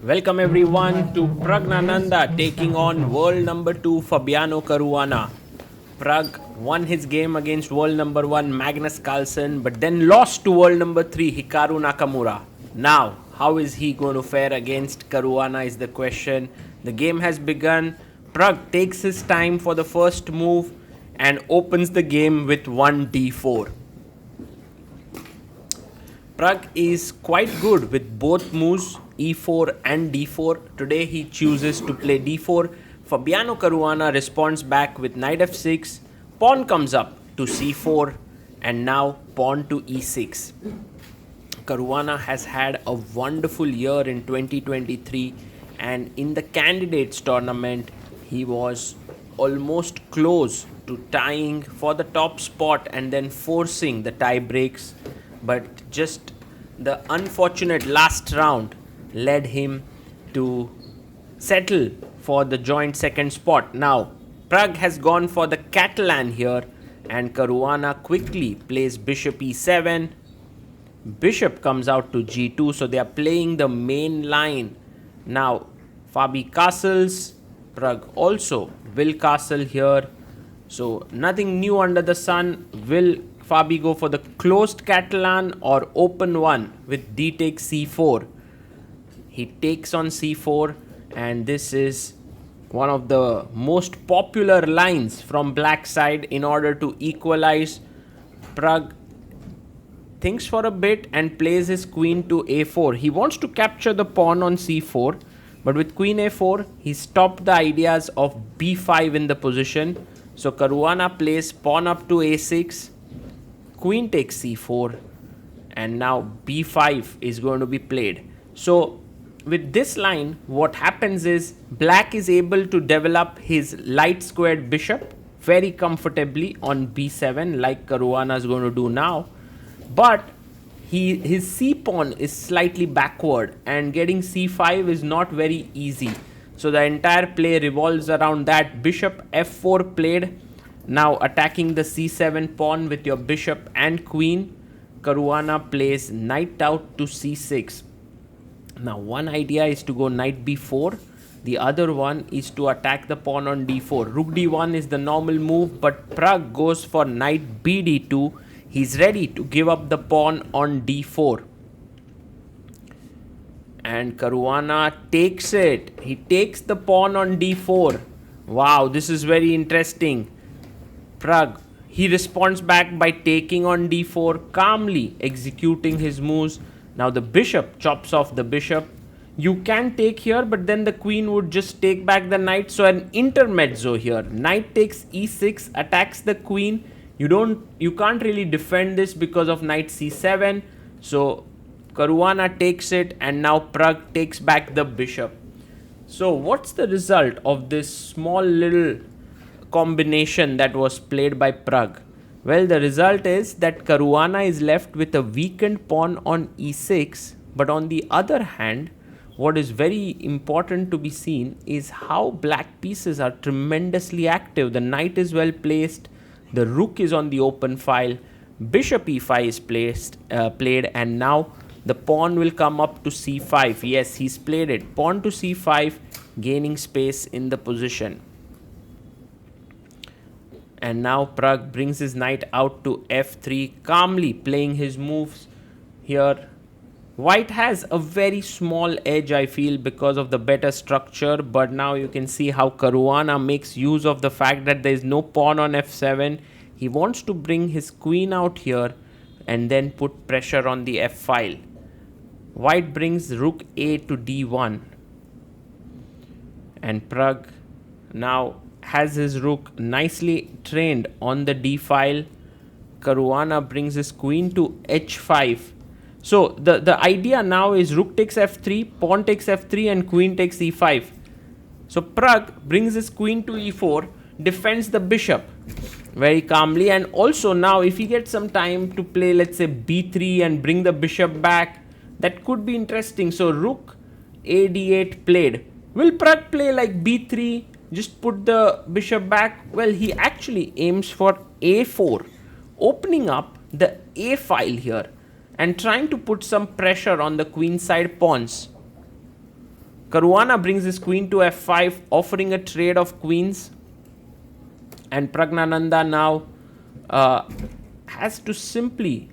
Welcome everyone to Praggnanandhaa taking on world number 2 Fabiano Caruana. Prag won his game against world number 1 Magnus Carlsen but then lost to world number 3 Hikaru Nakamura. Now, how is he going to fare against Caruana is the question. The game has begun. Prag takes his time for the first move and opens the game with 1d4. Prag is quite good with both moves e4 and d4. Today he chooses to play d4. Fabiano Caruana responds back with knight f6. Pawn comes up to c4 and now pawn to e6. Caruana has had a wonderful year in 2023 and in the candidates tournament he was almost close to tying for the top spot and then forcing the tie breaks, but just the unfortunate last round led him to settle for the joint second spot. Now Prag has gone for the Catalan here and Caruana quickly plays bishop e7. Bishop comes out to g2, so they are playing the main line. Now Fabi castles, Prag also will castle here, so nothing new under the sun. Will Fabi go for the closed Catalan or open one with d takes c4? He takes on c4 and this is one of the most popular lines from black side in order to equalize. Prag thinks for a bit and plays his queen to a4. He wants to capture the pawn on c4, but with queen a4 he stopped the ideas of b5 in the position. So Caruana plays pawn up to a6, queen takes c4 and now b5 is going to be played. So with this line what happens is black is able to develop his light squared bishop very comfortably on b7 like Caruana is going to do now, but his c pawn is slightly backward and getting c5 is not very easy. So the entire play revolves around that. Bishop f4 played, now attacking the c7 pawn with your bishop and queen. Caruana plays knight out to c6. Now one idea is to go knight b4, the other one is to attack the pawn on d4. Rook d1 is the normal move, but Prag goes for knight bd2. He's ready to give up the pawn on d4. And Caruana takes it. He takes the pawn on d4. Wow, this is very interesting. Prag, he responds back by taking on d4, calmly executing his moves. Now the bishop chops off the bishop. You can take here, but then the queen would just take back the knight. So an intermezzo here. Knight takes e6, attacks the queen. You can't really defend this because of knight c7. So Caruana takes it and now Prag takes back the bishop. So what's the result of this small little combination that was played by Prag? Well, the result is that Caruana is left with a weakened pawn on e6, but on the other hand, what is very important to be seen is how black pieces are tremendously active. The knight is well placed, the rook is on the open file, bishop e5 is played, and now the pawn will come up to c5. Yes, he's played it. Pawn to c5, gaining space in the position. And now Prag brings his knight out to f3, calmly playing his moves here. White has a very small edge, I feel, because of the better structure, but now you can see how Caruana makes use of the fact that there is no pawn on f7. He wants to bring his queen out here and then put pressure on the f file. White brings rook a to d1. And Prag now has his rook nicely trained on the d file. Caruana brings his queen to h5. So the idea now is rook takes f3, pawn takes f3 and queen takes e5. So Prag brings his queen to e4, defends the bishop very calmly, and also now if he gets some time to play, let's say b3 and bring the bishop back, that could be interesting. So rook a d8 played. Will Prag play like b3, just put the bishop back? Well, he actually aims for a4, opening up the a file here and trying to put some pressure on the queenside pawns. Caruana brings his queen to f5, offering a trade of queens. And Praggnanandhaa now has to simply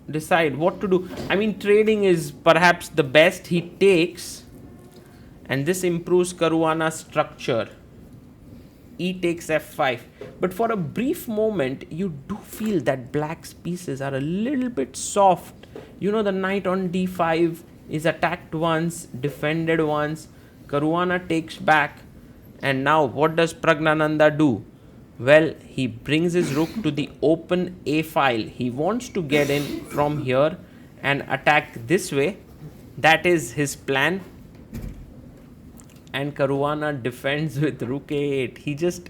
decide what to do. I mean, trading is perhaps the best. He takes, and this improves Caruana's structure. E takes f5. But for a brief moment, you do feel that black's pieces are a little bit soft. You know, the knight on d5 is attacked once, defended once. Caruana takes back. And now what does Praggnanandhaa do? Well, he brings his rook to the open A file. He wants to get in from here and attack this way. That is his plan. And Caruana defends with rook a8. He just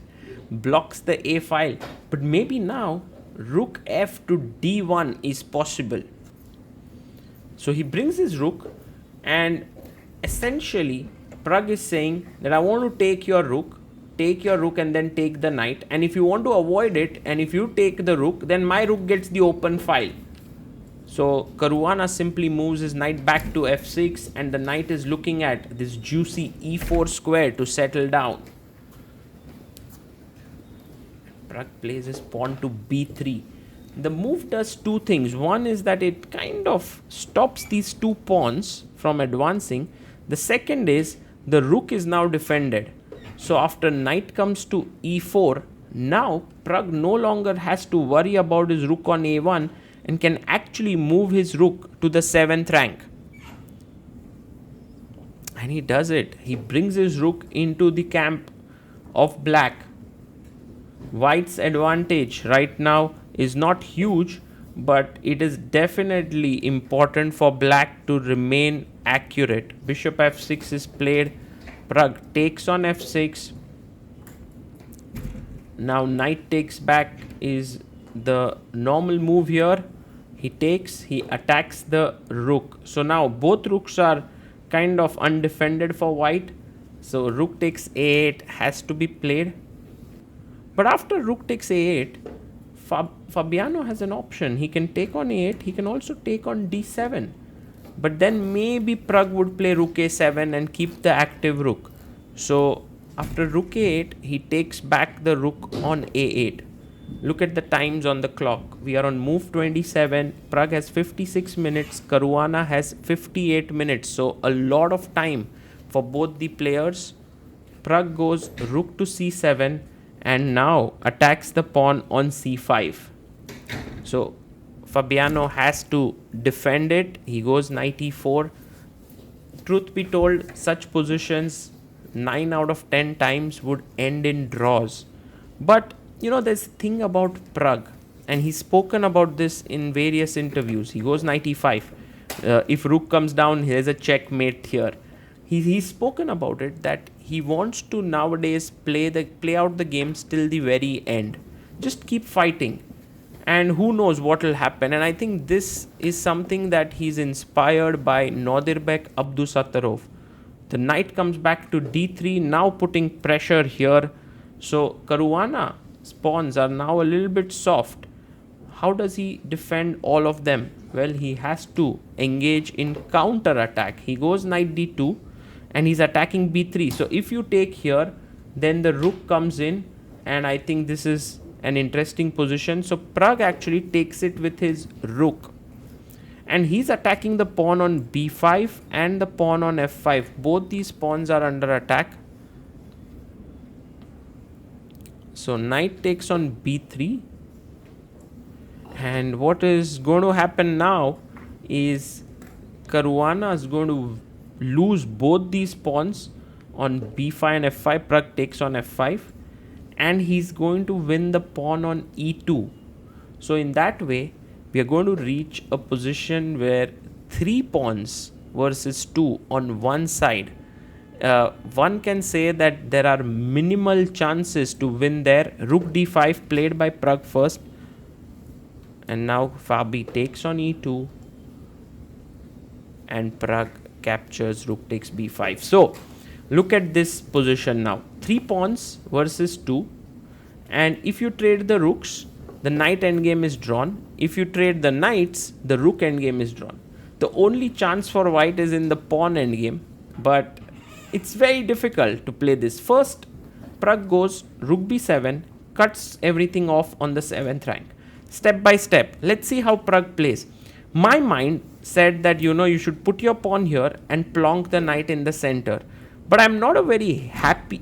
blocks the A file. But maybe now rook f to d1 is possible. So he brings his rook, and essentially Pragg is saying that I want to take your rook and then take the knight. And if you want to avoid it, and if you take the rook, then my rook gets the open file. So Caruana simply moves his knight back to f6, and the knight is looking at this juicy e4 square to settle down. Pragg plays his pawn to b3. The move does two things. One is that it kind of stops these two pawns from advancing. The second is the rook is now defended. So after knight comes to e4, now Pragg no longer has to worry about his rook on a1 and can actually move his rook to the 7th rank. And he does it. He brings his rook into the camp of black. White's advantage right now is not huge, but it is definitely important for black to remain accurate. Bishop f6 is played. Pragg takes on f6. Now knight takes back is the normal move here. He takes, he attacks the rook. So now both rooks are kind of undefended for white. So rook takes a8 has to be played. But after rook takes a8, Fabiano has an option. He can take on a8. He can also take on d7. But then maybe Pragg would play rook a7 and keep the active rook. So after rook a8, he takes back the rook on a8. Look at the times on the clock. We are on move 27. Pragg has 56 minutes. Caruana has 58 minutes. So a lot of time for both the players. Pragg goes rook to c7 and now attacks the pawn on c5. So Fabiano has to defend it. He goes knight e4. Truth be told, such positions 9 out of 10 times would end in draws. But you know, there's a thing about Pragg, and he's spoken about this in various interviews. He goes knight e5. If rook comes down, there's a checkmate here. He's spoken about it, that he wants to nowadays play out the games till the very end. Just keep fighting, and who knows what will happen. And I think this is something that he's inspired by Nodirbek Abdusattorov. The knight comes back to d3, now putting pressure here. So Caruana's pawns are now a little bit soft. How does he defend all of them? Well, he has to engage in counter attack. He goes knight d2 and he's attacking b3. So if you take here, then the rook comes in, and I think this is an interesting position. So Pragg actually takes it with his rook, and he's attacking the pawn on b5 and the pawn on f5. Both these pawns are under attack. So knight takes on b3, and what is going to happen now is Caruana is going to lose both these pawns on b5 and f5. Pragg takes on f5, and he's going to win the pawn on e2. So in that way, we are going to reach a position where 3 pawns versus 2 on one side. One can say that there are minimal chances to win there. Rook d5 played by Pragg first, and now Fabi takes on e2, and Pragg captures rook takes b5. So look at this position now. 3 pawns versus 2, and if you trade the rooks, the knight endgame is drawn. If you trade the knights, the rook endgame is drawn. The only chance for white is in the pawn endgame, but it's very difficult to play this. First, Pragg goes rook b7, cuts everything off on the 7th rank. Step by step, let's see how Pragg plays. My mind said that you should put your pawn here and plonk the knight in the center. But I'm not very happy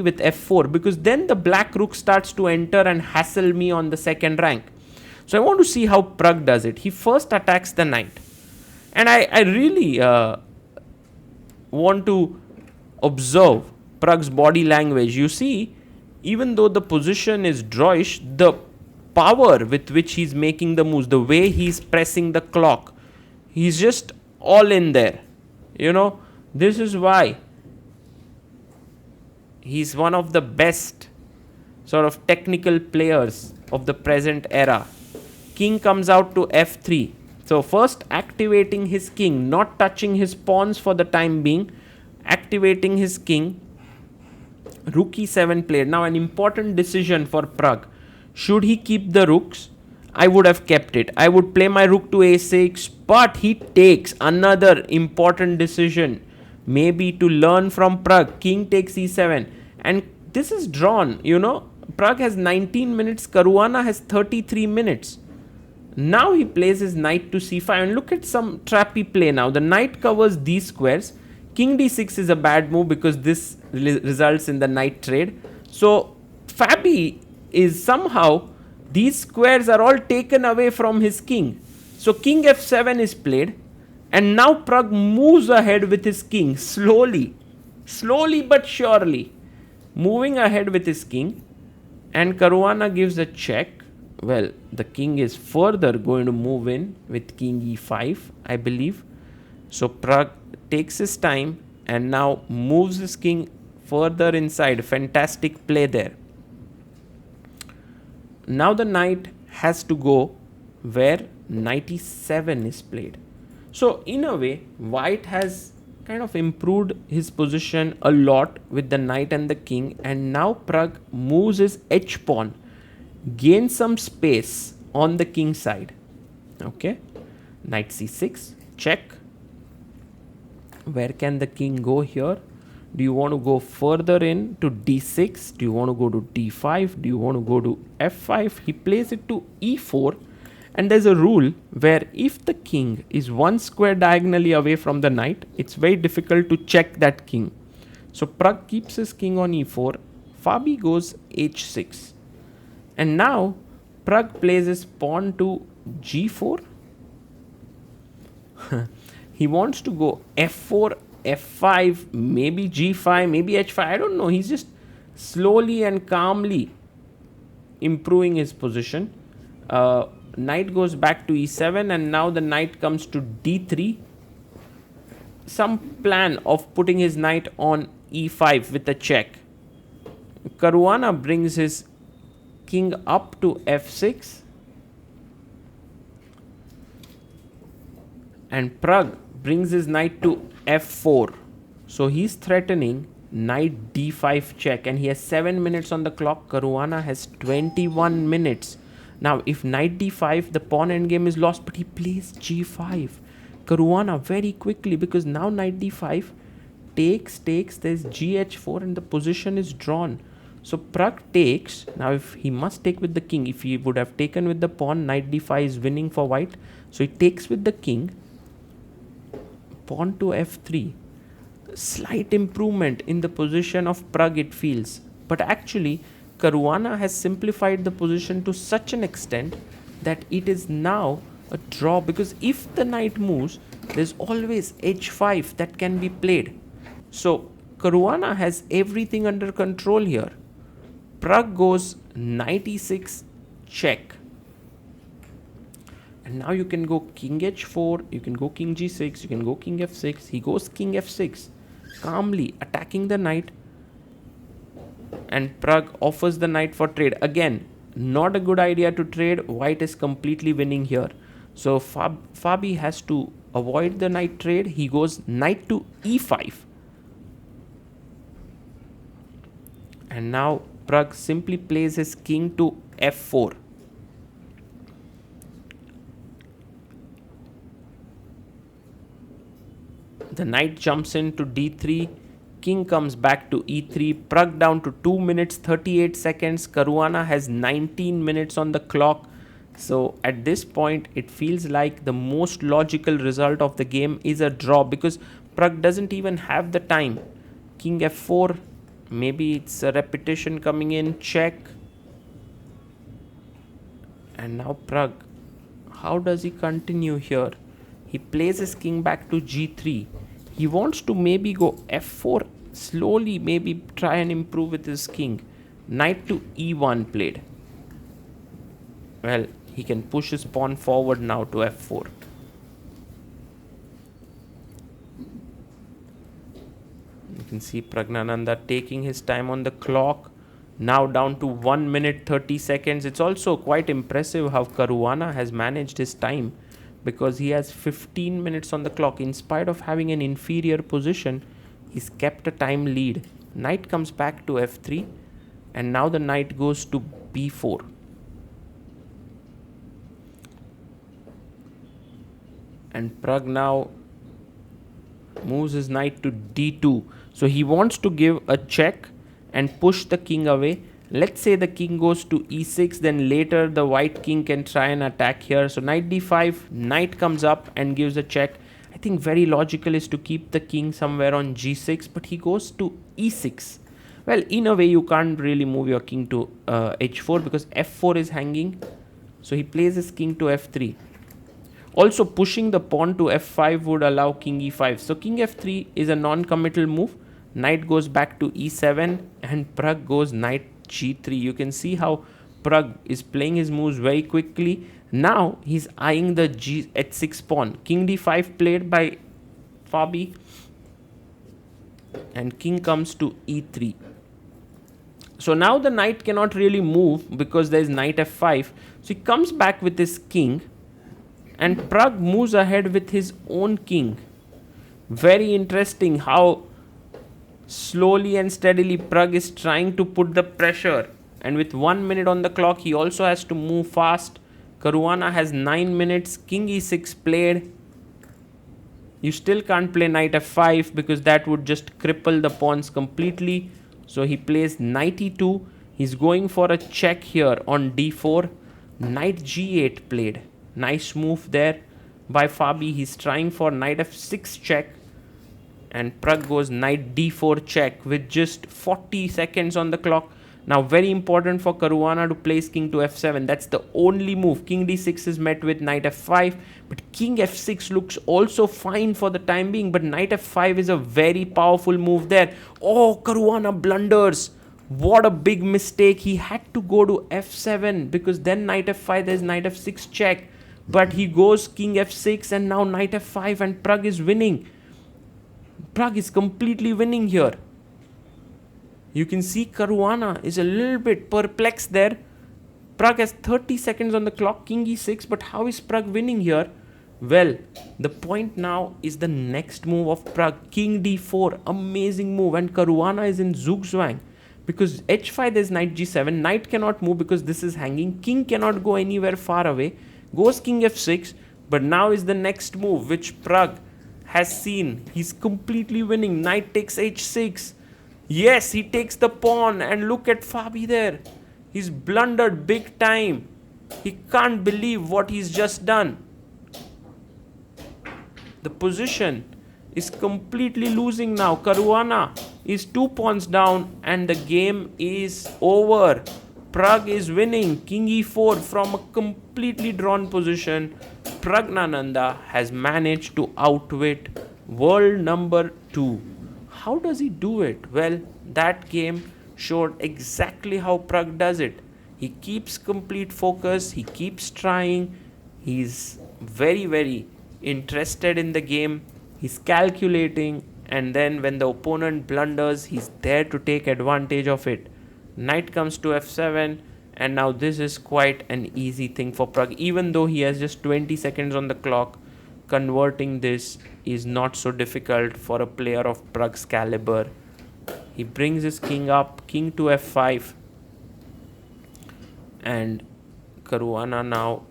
with f4, because then the black rook starts to enter and hassle me on the 2nd rank. So I want to see how Pragg does it. He first attacks the knight. And I really want to observe Pragg's body language. You see, even though the position is drawish, the power with which he's making the moves, the way he's pressing the clock, he's just all in there. This is why he's one of the best sort of technical players of the present era. King comes out to f3. So first activating his king, not touching his pawns for the time being, activating his king. Rook e7 played. Now an important decision for Pragg. Should he keep the rooks? I would have kept it. I would play my rook to a6, but he takes another important decision. Maybe to learn from Pragg. King takes e7. And this is drawn, Pragg has 19 minutes, Caruana has 33 minutes. Now he plays his knight to c5, and look at some trappy play now. The knight covers these squares. King d6 is a bad move because this results in the knight trade. So Fabi is somehow, these squares are all taken away from his king. So king f7 is played, and now Pragg moves ahead with his king slowly but surely, moving ahead with his king, and Caruana gives a check. Well, the king is further going to move in with king e5, I believe. So Pragg takes his time and now moves his king further inside. Fantastic play there. Now the knight has to go where knight e7 is played. So in a way, white has kind of improved his position a lot with the knight and the king, and now Pragg moves his h pawn, gains some space on the king side. Okay, knight c6, check. Where can the king go here? Do you want to go further in to d6? Do you want to go to d5? Do you want to go to f5? He plays it to e4, and there's a rule where if the king is one square diagonally away from the knight, it's very difficult to check that king. So Pragg keeps his king on e4. Fabi goes h6. And now Pragg plays his pawn to g4. He wants to go f4, f5, maybe g5, maybe h5. I don't know. He's just slowly and calmly improving his position. Knight goes back to e7, and now the knight comes to d3. Some plan of putting his knight on e5 with a check. Caruana brings his king up to f6, and Pragg brings his knight to f4. So he's threatening knight d5 check, and he has 7 minutes on the clock. Caruana has 21 minutes. Now if knight d5, the pawn endgame is lost, but he plays g5. Caruana very quickly, because now knight d5 takes, there's gh4, and the position is drawn. So Pragg takes. Now if he must take with the king, if he would have taken with the pawn, knight d5 is winning for white. So he takes with the king, pawn to f3. Slight improvement in the position of Pragg, it feels. But actually, Caruana has simplified the position to such an extent that it is now a draw, because if the knight moves, there's always h5 that can be played. So Caruana has everything under control here. Pragg goes knight e6, check. And now you can go king h4, you can go king g6, you can go king f6. He goes king f6, calmly attacking the knight. And Pragg offers the knight for trade. Again, not a good idea to trade. White is completely winning here. So Fabi has to avoid the knight trade. He goes knight to e5. And now Pragg simply plays his king to f4. The knight jumps into d3. King comes back to e3. Pragg down to 2 minutes 38 seconds. Caruana has 19 minutes on the clock. So at this point, it feels like the most logical result of the game is a draw, because Pragg doesn't even have the time. King f4. Maybe it's a repetition coming in. Check. And now Pragg. How does he continue here? He plays his king back to g3. He wants to maybe go f4, slowly maybe try and improve with his king. Knight to e1 played. Well, he can push his pawn forward now to f4. You can see Praggnanandhaa taking his time on the clock. Now down to 1 minute 30 seconds. It's also quite impressive how Caruana has managed his time, because he has 15 minutes on the clock. In spite of having an inferior position, he's kept a time lead. Knight comes back to f3, and now the knight goes to b4. And Pragg now moves his knight to d2. So he wants to give a check and push the king away. Let's say the king goes to e6, then later the white king can try and attack here. So knight d5, knight comes up and gives a check. I think very logical is to keep the king somewhere on g6, but he goes to e6. Well, in a way you can't really move your king to h4 because f4 is hanging. So he plays his king to f3. Also, pushing the pawn to f5 would allow king e5. So king f3 is a non-committal move. Knight goes back to e7 and Pragg goes knight g3. You can see how Pragg is playing his moves very quickly. Now he's eyeing the h6 pawn. King d5 played by Fabi, and king comes to e3. So now the knight cannot really move because there is knight f5. So he comes back with his king, and Pragg moves ahead with his own king. Very interesting how slowly and steadily Pragg is trying to put the pressure. And with 1 minute on the clock, he also has to move fast. Caruana has 9 minutes. King e6 played. You still can't play knight f5 because that would just cripple the pawns completely. So he plays knight e2. He's going for a check here on d4. Knight g8 played. Nice move there by Fabi. He's trying for knight f6 check, and Pragg goes knight d4 check with just 40 seconds on the clock. Now very important for Caruana to place king to f7. That's the only move. King d6 is met with knight f5, but king f6 looks also fine for the time being, but knight f5 is a very powerful move there. Oh, Caruana blunders. What a big mistake. He had to go to f7 because then knight f5, there's knight f6 check. But he goes king f6 and now knight f5, and Pragg is winning. Pragg is completely winning here. You can see Caruana is a little bit perplexed there. Pragg has 30 seconds on the clock, king e6, but how is Pragg winning here? Well, the point now is the next move of Pragg, king d4, amazing move, and Caruana is in zugzwang. Because h5 there's knight g7, knight cannot move because this is hanging, king cannot go anywhere far away. Goes king f6, but now is the next move which Pragg has seen. He's completely winning. Knight takes h6. Yes, he takes the pawn, and look at Fabi there. He's blundered big time. He can't believe what he's just done. The position is completely losing now. Caruana is 2 pawns down and the game is over. Pragg is winning. King e4 from a completely drawn position. Praggnanandhaa has managed to outwit world number 2. How does he do it? Well, that game showed exactly how Pragg does it. He keeps complete focus. He keeps trying. He's very, very interested in the game. He's calculating. And then when the opponent blunders, he's there to take advantage of it. Knight comes to f7, and now this is quite an easy thing for Pragg. Even though he has just 20 seconds on the clock, converting this is not so difficult for a player of Pragg's caliber. He brings his king up, king to f5, and Caruana now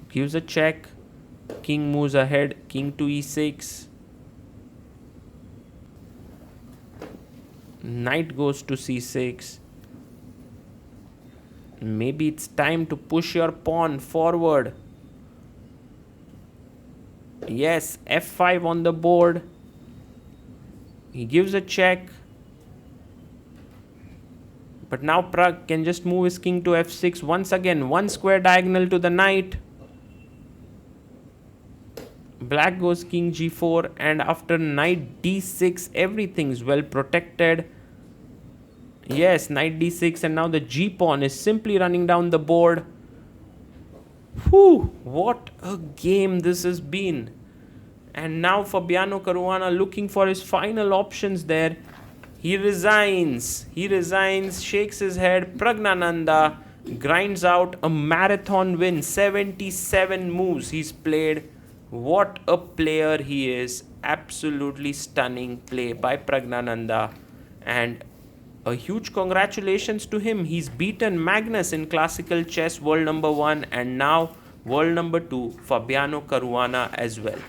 gives a check. King moves ahead, king to e6. Knight goes to c6. Maybe it's time to push your pawn forward. Yes, f5 on the board. He gives a check. But now Prag can just move his king to f6. Once again, one square diagonal to the knight. Black goes king g4, and after knight d6, everything's well protected. Yes, knight d6, and now the g pawn is simply running down the board. Whew, what a game this has been. And now Fabiano Caruana looking for his final options there. He resigns, shakes his head. Praggnanandhaa grinds out a marathon win. 77 moves he's played. What a player he is. Absolutely stunning play by Praggnanandhaa. And a huge congratulations to him. He's beaten Magnus in classical chess world number 1 and now world number 2, Fabiano Caruana as well.